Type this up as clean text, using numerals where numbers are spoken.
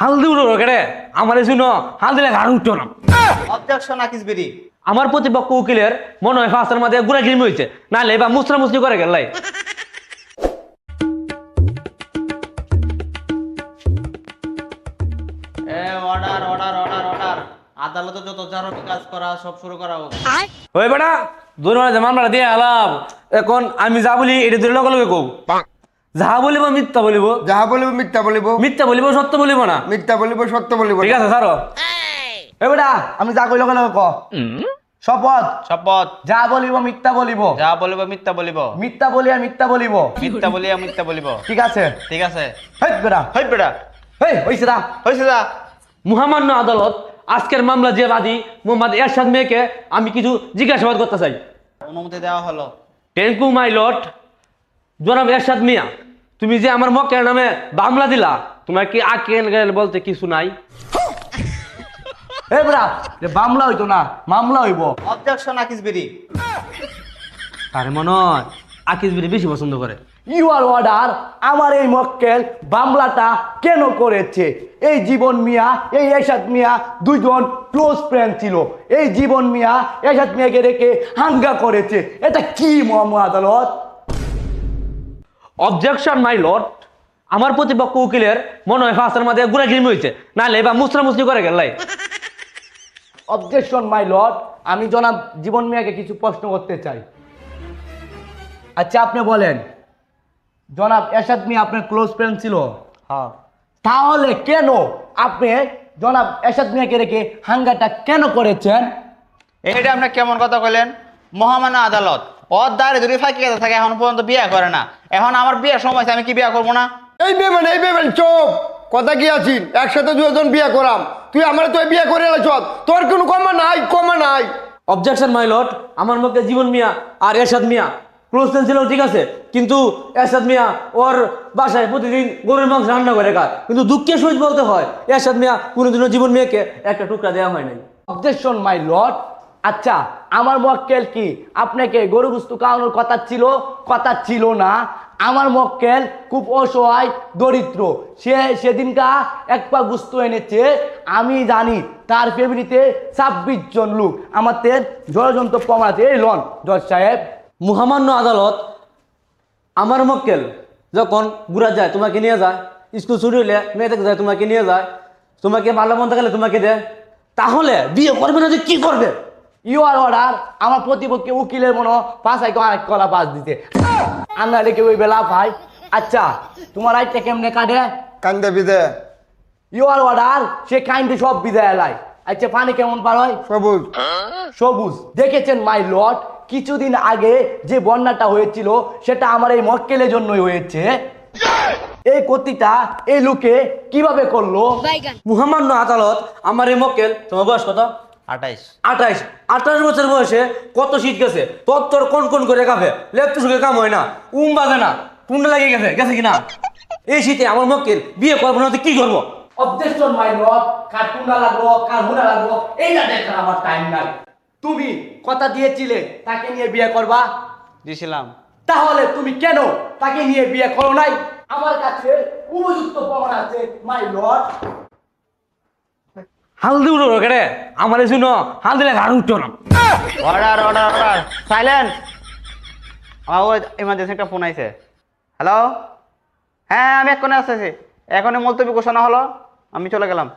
হালদি উঠো কেটে আমার শুনো হাল দিলে ঘাড় উঠতো না। অবজেকশন আকিস বেরি। আমার প্রতিপক্ষ উকিলের মনে হয় ফাঁসের মাঝে গুড়া গিরিমি হয়েছে, নাহলে বা মুসরা মুসরি করে গেলাই। Order order order order. আদালতে যত জারমি কাজ করা সব শুরু করা হোক। ওই বেটা দুই মামলাটা দিয়ে আলাম, এখন আমি যা বলি এটা তুই লগে লগে কও। যাহা বলিব মিথ্যা বলিব, যাহা বলিব মিথ্যা বলিব, মিথ্যা বলিব সত্য বলিব না। মিথ্যা বলিব সত্য বলিব। ঠিক আছে স্যার। এ বেটা আমি যা কই লগে লগে ক। শপথ। শপথ। যা বলিব মিথ্যা বলিব, যা বলিব মিথ্যা বলিব, মিথ্যা বলিয়া মিথ্যা বলিব। মিথ্যা বলিয়া মিথ্যা বলিব। ঠিক আছে? ঠিক আছে। হেই বেটা, হই বেটা, হেই হইছে দা। হইছে যা। মহামান্য আদালত, আজকের মামলা যে বাদী মোহাম্মদ এরশাদ মেয়েকে আমি কিছু জিজ্ঞাসাবাদ করতে চাই। অনুমতি দেওয়া হলো। Thank you my lord. জনাব এরশাদ মিয়া, তুমি যে আমার মক্কেল নামে মামলা দিলা, তোমার কি আকেল গেল বলতে কিছু নাই? এ বেটা যে মামলা হইতো না, মামলা হইব। অবজেকশন আকিস বেরি। আরে মনে হয় আকিস বিরি বেশি পছন্দ করে। ইউর অর্ডার, আমার এই মক্কেল মামলাটা কেন করেছে? এই জীবন মিয়া, এই এরশাদ মিয়া দুইজন ক্লোজ ফ্রেন্ড ছিল। এই জীবন মিয়া এরশাদ মিয়াকে রেখে হাঙ্গা করেছে। এটা কি মহামান্য আদালত? অবজেকশন মাই লর্ড, আমার প্রতিপক্ষ উকিলের মনে হয় ফাঁসের মাঝে গুড়া গিরিমি হয়েছে, নাহলে বা মুসরা মুসরি করে গেলাই। অবজেকশন মাই লর্ড, আমি জনাব জীবন মিয়াকে কিছু প্রশ্ন করতে চাই। আচ্ছা আপনি বলেন, জনাব এরশাদ মিয়া আপনার ক্লোজ ফ্রেন্ড ছিল? হ্যাঁ। তাহলে কেন আপনি জনাব এরশাদ মিয়াকে রেখে হাঙ্গাটা কেন করেছেন? এইটা আপনি কেমন কথা কইলেন? মহামান্য আদালত, ওর দাঁড়ে ধরে ফাঁকি থাকে, এখন পর্যন্ত বিয়ে করে না। এখন আমার বিয়ের সময় আছে, আমি কি বিয়ে করবো না? এই বেমান চোপ, কথা কি আছিস? একসাথে দুজন বিয়ে করাম, তুই আমার তুই বিয়ে করে এলাছ, তোর কোনো কমা নাই, কমা নাই। অবজেকশন মাই লর্ড, আমার মধ্যে জীবন মিয়া আর এরশাদ মিয়া ক্লোজ ফ্রেন্ড ছিল, ঠিক আছে, কিন্তু এরশাদ মিয়া ওর বাসায় প্রতিদিন গরুর মাংস রান্না করে খায়, কিন্তু দুঃখের সহিত বলতে হয় এরশাদ মিয়া কোনোদিনও জীবন মিয়াকে একটা টুকরা দেওয়া হয় নাই। Objection my lord. আচ্ছা আমার মক্কেল কি আপনাকে গরু বস্তু খাওয়ানোর কথা ছিল? কথা ছিল না। আমার মক্কেল খুব অসহায় দরিদ্র, সে সেদিনকা এক পা গুস্ত এনেছে। আমি জানি তার ফ্যামিলিতে 26 জন লোক। আমাদের ষড়যন্ত্র প্রমাণ আছে। এই লন জজ সাহেব। মহামান্য আদালত, আমার মক্কেল যখন ঘুরা যায় তোমাকে নিয়ে যায়, স্কুল ছুটি হলে মেয়ে থেকে যায় তোমাকে নিয়ে যায়, তোমাকে ভালো মন্দ গেলে তোমাকে দেয়, তাহলে বিয়ে করবে না যে কি করবে? ইউর অর্ডার, আমার প্রতিপক্ষে উকিলের মনে পাশাই অনেক কলা পাস দিতে আন্না রেখে ওই বেলা ভাই। আচ্ছা তোমার আইটা কেমনে কাটে? কান্দে বিদে ইউর অর্ডার, সে কাইন্ডে সব বিদায় এলাই। আচ্ছা পানি কেমন পার হয়? সবুজ। সবুজ। দেখেছেন মাই লর্ড, কিছুদিন আগে যে বন্যাটা হয়েছিল সেটা আমার এই মক্কেলের জন্যই হয়েছে। এই কতিটা এই লোকে কিভাবে করলো? মহামান্য আদালত, আমার এই মক্কেল, তোমার বয়স কত? 28। 28 বছর বয়সে কত শীত গেছে, তোর কোন কোন করে কাঁপে, লেপটু সুখে কাম হয় না, বাজে না, টুন্ডা লাগিয়ে গেছে গেছে কিনা? এই শীতে আমার মক্কেল বিয়ে করবো না তো কি করবো? Objection my lord, car tuna লাগবো কার হুনা লাগবো এইটা দেখার আমার টাইম নাই। তুমি কথা দিয়েছিলে তাকে নিয়ে বিয়ে করবা, দিছিলাম। তাহলে তুমি কেন তাকে নিয়ে বিয়ে করো নাই? আমার কাছে উপযুক্ত প্রমাণ আছে মাই লর্ড। হালদি উঠো কেটে আমার শুনো হাল দিলে ঘাড় উঠতো না। Order order order, silent. আমার ওই ইমার্জেন্সি একটা ফোন আইছে। হ্যালো, হ্যাঁ আমি এক্ষণে আসতেছি। এখনই মুলতবি ঘোষণা হলো, আমি চলে গেলাম।